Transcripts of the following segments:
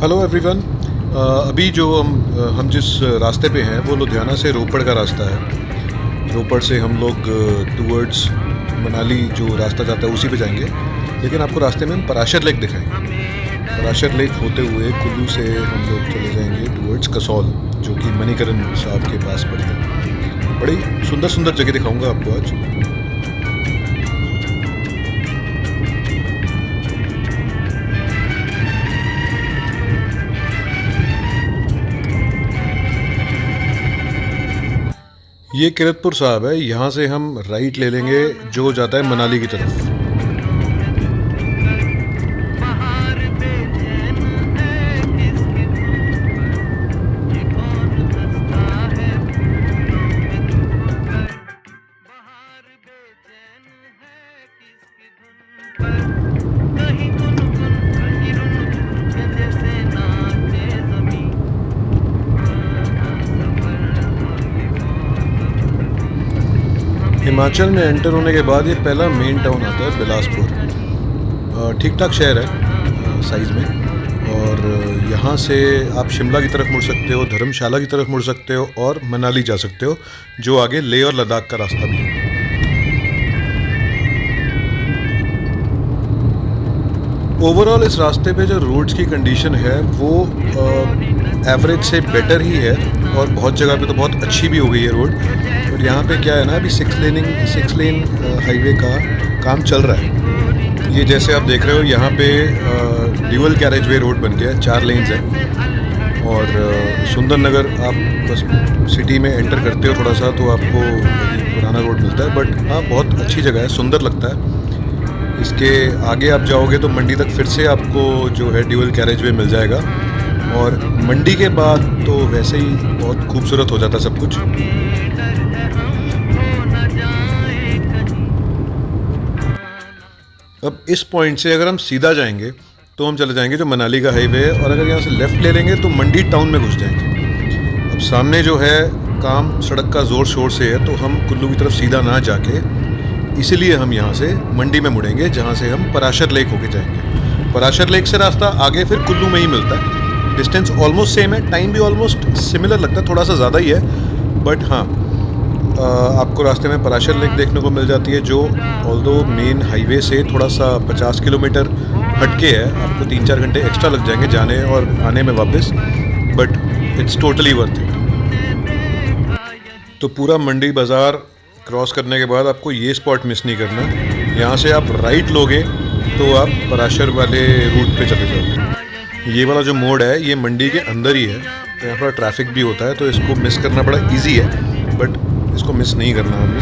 Hello everyone. अभी जो हम जिस रास्ते पे हैं वो लुधियाना से रोपड़ का रास्ता है। रोपड़ से हम लोग टूवर्ड्स मनाली जो रास्ता जाता है उसी पे जाएंगे, लेकिन आपको रास्ते में हम पराशर लेक दिखाएंगे। पराशर लेक होते हुए कुल्लू से हम लोग चले जाएंगे टूवर्ड्स कसौल, जो कि मणिकरण साहब के पास पड़ता है। बड़ी सुंदर सुंदर जगह दिखाऊंगा आपको आज। ये किरतपुर साहब है, यहाँ से हम राइट ले लेंगे जो जाता है मनाली की तरफ। हिमाचल में एंटर होने के बाद ये पहला मेन टाउन आता है बिलासपुर। ठीक ठाक शहर है साइज़ में, और यहाँ से आप शिमला की तरफ मुड़ सकते हो, धर्मशाला की तरफ मुड़ सकते हो और मनाली जा सकते हो, जो आगे लेह और लद्दाख का रास्ता भी है। ओवरऑल इस रास्ते पे जो रोड्स की कंडीशन है वो एवरेज से बेटर ही है, और बहुत जगह पे तो बहुत अच्छी भी हो गई है रोड। और यहाँ पे क्या है ना, अभी 6 लेन हाईवे का काम चल रहा है। ये जैसे आप देख रहे हो यहाँ पे ड्यूअल कैरेज वे रोड बन गया है, 4 लेन्स है। और सुंदर नगर आप बस सिटी में एंटर करते हो थोड़ा सा तो आपको पुराना रोड मिलता है, बट हाँ बहुत अच्छी जगह है, सुंदर लगता है। इसके आगे आप जाओगे तो मंडी तक फिर से आपको जो है ड्यूअल कैरेज वे मिल जाएगा, और मंडी के बाद तो वैसे ही बहुत खूबसूरत हो जाता सब कुछ। अब इस पॉइंट से अगर हम सीधा जाएंगे तो हम चले जाएंगे जो मनाली का हाईवे है, और अगर यहाँ से लेफ़्ट ले लेंगे तो मंडी टाउन में घुस जाएंगे। अब सामने जो है काम सड़क का ज़ोर शोर से है, तो हम कुल्लू की तरफ सीधा ना जाके इसीलिए हम यहाँ से मंडी में मुड़ेंगे, जहाँ से हम पराशर लेक होके जाएंगे। पराशर लेक से रास्ता आगे फिर कुल्लू में ही मिलता है। डिस्टेंस ऑलमोस्ट सेम है, टाइम भी ऑलमोस्ट सिमिलर लगता है, थोड़ा सा ज़्यादा ही है, बट हाँ आपको रास्ते में पराशर लेक देखने को मिल जाती है, जो ऑल्दो मेन हाईवे से थोड़ा सा 50 किलोमीटर हटके है। आपको 3-4 घंटे एक्स्ट्रा लग जाएंगे जाने और आने में वापस, but it's totally worth it. तो पूरा मंडी बाज़ार क्रॉस करने के बाद आपको ये स्पॉट मिस नहीं करना। यहाँ से आप राइट लोगे तो आप पराशर वाले रूट पे चले जाओगे। ये वाला जो मोड़ है ये मंडी के अंदर ही है, तो यहाँ पर ट्रैफिक भी होता है, तो इसको मिस करना बड़ा इजी है, बट इसको मिस नहीं करना हमने।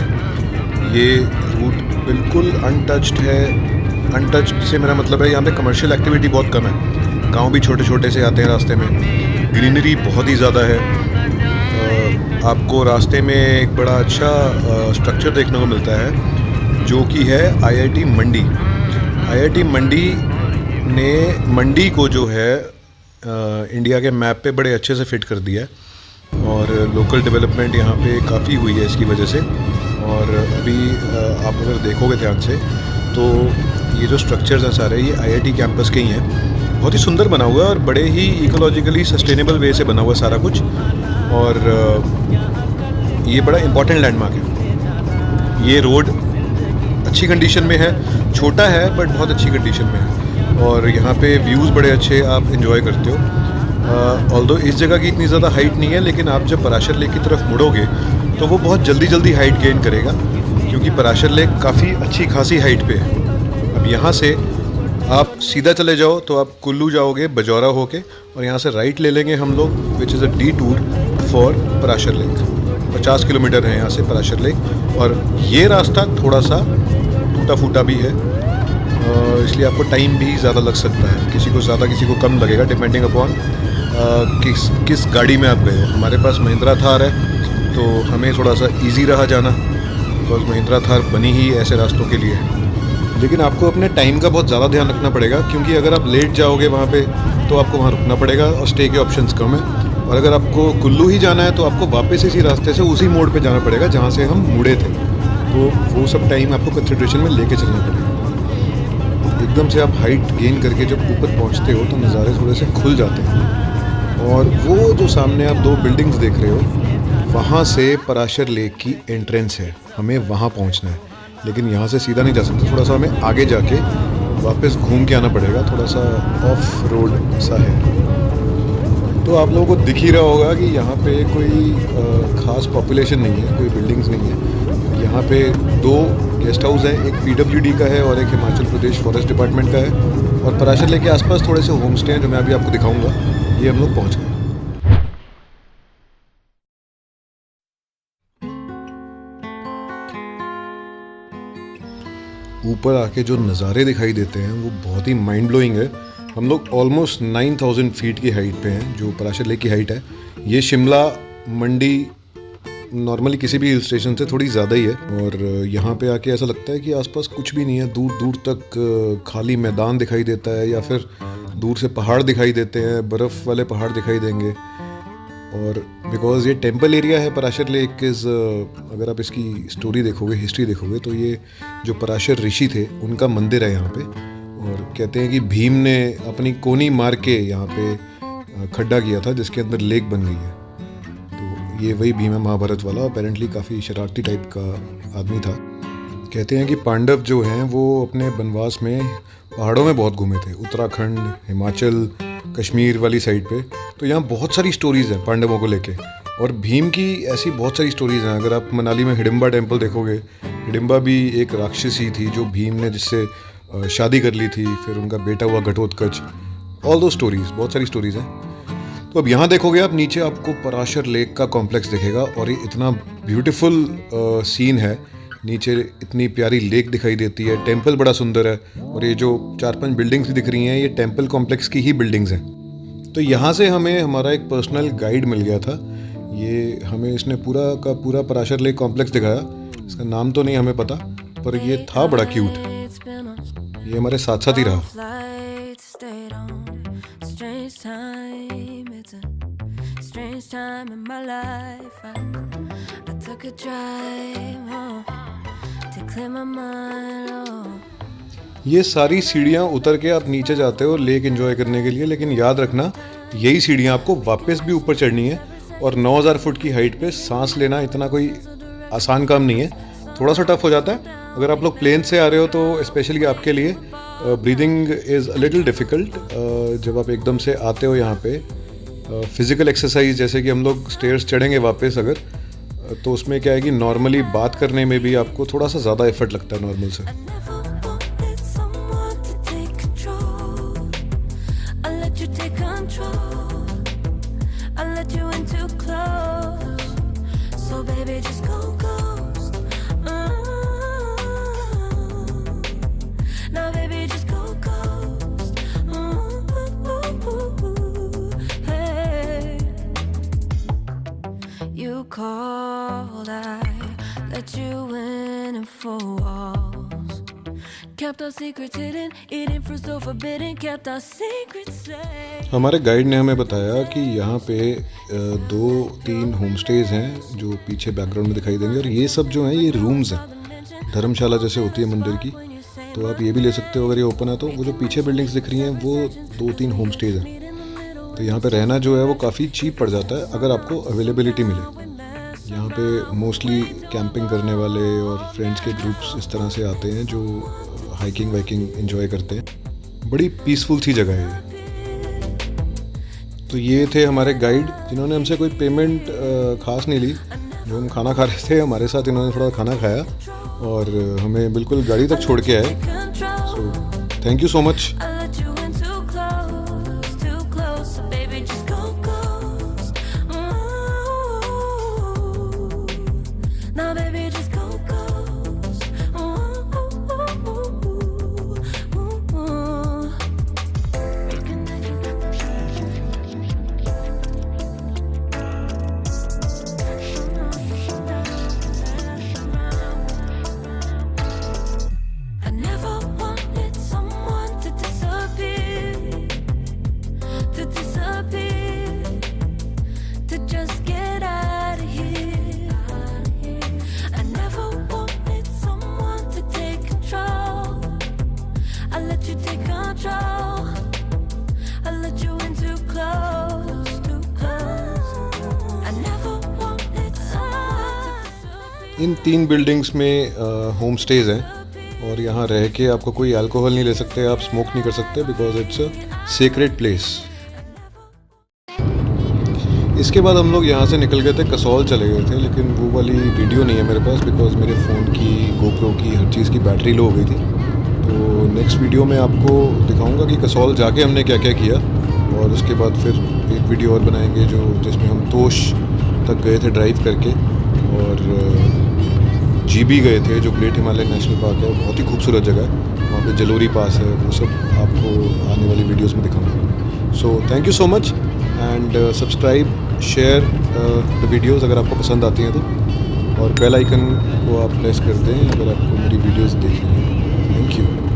ये रूट बिल्कुल अनटच्ड है। अनटच्ड से मेरा मतलब है यहाँ पे कमर्शियल एक्टिविटी बहुत कम है, गांव भी छोटे छोटे से आते हैं रास्ते में, ग्रीनरी बहुत ही ज़्यादा है। आपको रास्ते में एक बड़ा अच्छा स्ट्रक्चर देखने को मिलता है, जो कि है आईआईटी मंडी। आईआईटी मंडी ने मंडी को जो है इंडिया के मैप पे बड़े अच्छे से फिट कर दिया है, और लोकल डेवलपमेंट यहाँ पे काफ़ी हुई है इसकी वजह से। और अभी आप अगर देखोगे ध्यान से तो ये जो स्ट्रक्चर्स हैं सारे ये आईआईटी कैंपस के ही हैं। बहुत ही सुंदर बना हुआ है और बड़े ही इकोलॉजिकली सस्टेनेबल वे से बना हुआ है सारा कुछ, और ये बड़ा इम्पॉर्टेंट लैंडमार्क है। ये रोड अच्छी कंडीशन में है, छोटा है बट बहुत अच्छी कंडीशन में है, और यहाँ पे व्यूज़ बड़े अच्छे आप एंजॉय करते हो। ऑल्दो इस जगह की इतनी ज़्यादा हाइट नहीं है, लेकिन आप जब पराशर लेक की तरफ मुड़ोगे तो वो बहुत जल्दी जल्दी हाइट गेन करेगा, क्योंकि पराशर लेक काफ़ी अच्छी खासी हाइट पे है। अब यहाँ से आप सीधा चले जाओ तो आप कुल्लू जाओगे बजौरा होके, और यहाँ से राइट ले लेंगे हम लोग, which is a D tour for Parashar lake. 50 kilometre है यहाँ से पराशर लेक, और ये रास्ता थोड़ा सा टूटा फूटा भी है, इसलिए आपको टाइम भी ज़्यादा लग सकता है। किसी को ज़्यादा किसी को कम लगेगा, डिपेंडिंग अपॉन किस गाड़ी में आप गए हो। हमारे पास महिंद्रा थार है, तो हमें थोड़ा सा इजी रहा जाना, बिकॉज महिंद्रा थार बनी ही ऐसे रास्तों के लिए है। लेकिन आपको अपने टाइम का बहुत ज़्यादा ध्यान रखना पड़ेगा, क्योंकि अगर आप लेट जाओगे वहाँ पे तो आपको वहाँ रुकना पड़ेगा, और स्टे के ऑप्शंस कम है। और अगर आपको कुल्लू ही जाना है तो आपको वापस इसी रास्ते से उसी मोड़ पे जाना पड़ेगा जहाँ से हम मुड़े थे, तो वो सब टाइम आपको कंसिड्रेशन में लेके चलना पड़ेगा। एकदम से आप हाइट गेन करके जब ऊपर पहुंचते हो तो नज़ारे थोड़े से खुल जाते हैं। और वो जो सामने आप 2 बिल्डिंग्स देख रहे हो, वहाँ से पराशर लेक की एंट्रेंस है, हमें वहाँ पहुँचना है। लेकिन यहाँ से सीधा नहीं जा सकते, थोड़ा सा हमें आगे जाके वापस घूम के आना पड़ेगा, थोड़ा सा ऑफ रोड सा है। तो आप लोगों को दिख ही रहा होगा कि यहाँ पे कोई ख़ास पॉपुलेशन नहीं है, कोई बिल्डिंग्स नहीं है। यहाँ पे 2 गेस्ट हाउस हैं, एक पीडब्ल्यूडी का है और एक हिमाचल प्रदेश फॉरेस्ट डिपार्टमेंट का है। और पराशर लेक के आसपास थोड़े से होम स्टे हैं जो मैं अभी आपको दिखाऊंगा। ये हम लोग पहुँच गए। ऊपर आके जो नज़ारे दिखाई देते हैं वो बहुत ही माइंड ब्लोइंग है। हम लोग ऑलमोस्ट 9000 फीट की हाइट पे हैं, जो पराशर लेक की हाइट है। ये शिमला मंडी नॉर्मली किसी भी हिल स्टेशन से थोड़ी ज़्यादा ही है। और यहाँ पे आके ऐसा लगता है कि आसपास कुछ भी नहीं है, दूर दूर तक खाली मैदान दिखाई देता है, या फिर दूर से पहाड़ दिखाई देते हैं, बर्फ़ वाले पहाड़ दिखाई देंगे। और बिकॉज़ ये टेम्पल एरिया है, पराशर लेक इज़, अगर आप इसकी स्टोरी देखोगे, हिस्ट्री देखोगे, तो ये जो पराशर ऋषि थे उनका मंदिर है यहाँ पे। और कहते हैं कि भीम ने अपनी कोनी मार के यहाँ पे खड्डा किया था जिसके अंदर लेक बन गई है। तो ये वही भीम है महाभारत वाला। अपेरेंटली काफ़ी शरारती टाइप का आदमी था। कहते हैं कि पांडव जो हैं वो अपने वनवास में पहाड़ों में बहुत घूमे थे, उत्तराखंड, हिमाचल, कश्मीर वाली साइड पे। तो यहाँ बहुत सारी स्टोरीज़ हैं पांडवों को लेके, और भीम की ऐसी बहुत सारी स्टोरीज़ हैं। अगर आप मनाली में हिडिंबा टेम्पल देखोगे, हिडिंबा भी एक राक्षसी थी जो भीम ने जिससे शादी कर ली थी, फिर उनका बेटा हुआ घटोत्कच। ऑल दो स्टोरीज़, बहुत सारी स्टोरीज़ हैं। तो अब यहाँ देखोगे आप नीचे, आपको पराशर लेक का कॉम्प्लेक्स दिखेगा, और ये इतना ब्यूटीफुल सीन है। नीचे इतनी प्यारी लेक दिखाई देती है, टेम्पल बड़ा सुंदर है, और ये जो 4-5 बिल्डिंग्स भी दिख रही हैं ये टेम्पल कॉम्प्लेक्स की ही बिल्डिंग्स हैं। तो यहाँ से हमें हमारा एक पर्सनल गाइड मिल गया था। ये हमें इसने पूरा का पूरा पराशर लेक कॉम्प्लेक्स दिखाया। इसका नाम तो नहीं हमें पता, पर ये था बड़ा क्यूट। ये हमारे साथ साथ ही रहा। ये सारी सीढ़ियाँ उतर के आप नीचे जाते हो लेक एंजॉय करने के लिए, लेकिन याद रखना यही सीढ़ियाँ आपको वापस भी ऊपर चढ़नी है। और 9000 फुट की हाइट पे सांस लेना इतना कोई आसान काम नहीं है, थोड़ा सा टफ हो जाता है। अगर आप लोग प्लेन से आ रहे हो तो स्पेशली आपके लिए breathing is a little difficult. जब आप एकदम से आते हो यहाँ पे, फिज़िकल एक्सरसाइज जैसे कि हम लोग स्टेयर्स चढ़ेंगे वापस अगर, तो उसमें क्या है कि नॉर्मली बात करने में भी आपको थोड़ा सा ज़्यादा एफर्ट लगता है नॉर्मल से। Called, I let you in and 4 walls. Kept our secrets hidden, eating fruit so forbidden. Kept our secrets safe. हमारे गाइड ने हमें बताया कि यहाँ पे 2-3 होम स्टेज हैं जो पीछे बैकग्राउंड में दिखाई देंगे, और ये सब जो हैं ये रूम्स हैं, धर्मशाला जैसे होती है मंदिर की। तो आप ये भी ले सकते हो अगर ये ओपन है तो। वो जो पीछे बिल्डिंग्स दिख रही हैं वो 2-3 होम स्टेज हैं। तो यहाँ पे रहना जो है वो काफ़ी चीप पड़ जाता है अगर आपको अवेलेबिलिटी मिले। यहाँ पे मोस्टली कैंपिंग करने वाले और फ्रेंड्स के ग्रुप्स इस तरह से आते हैं जो हाइकिंग वाइकिंग एंजॉय करते हैं। बड़ी पीसफुल सी जगह है ये। तो ये थे हमारे गाइड जिन्होंने हमसे कोई पेमेंट ख़ास नहीं ली। जो हम खाना खा रहे थे हमारे साथ इन्होंने थोड़ा खाना खाया और हमें बिल्कुल गाड़ी तक छोड़ के आए। So thank you so much. In 3 buildings में होम स्टेज़ हैं और यहाँ रह के आपको कोई अल्कोहल नहीं ले सकते, आप स्मोक नहीं कर सकते because it's a sacred place. इसके बाद हम लोग यहाँ से निकल गए थे, कसौल चले गए थे, लेकिन वो वाली वीडियो नहीं है मेरे पास बिकॉज मेरे फ़ोन की, गोप्रो की, हर चीज़ की बैटरी लो हो गई थी। तो नेक्स्ट वीडियो में आपको दिखाऊंगा कि कसौल जाके हमने क्या क्या किया और उसके बाद फिर एक वीडियो और बनाएंगे जिसमें हम तोश तक गए थे ड्राइव करके और जीबी गए थे जो ग्रेट हिमालय नेशनल पार्क है, बहुत ही खूबसूरत जगह है। वहाँ पे जलोरी पास है, वो सब आपको आने वाली वीडियोस में दिखाऊंगा। So thank you so much and subscribe, share the videos अगर आपको पसंद आती हैं तो, और बेल आइकन को आप प्रेस कर दें अगर आपको मेरी वीडियोस देखनी है। Thank you.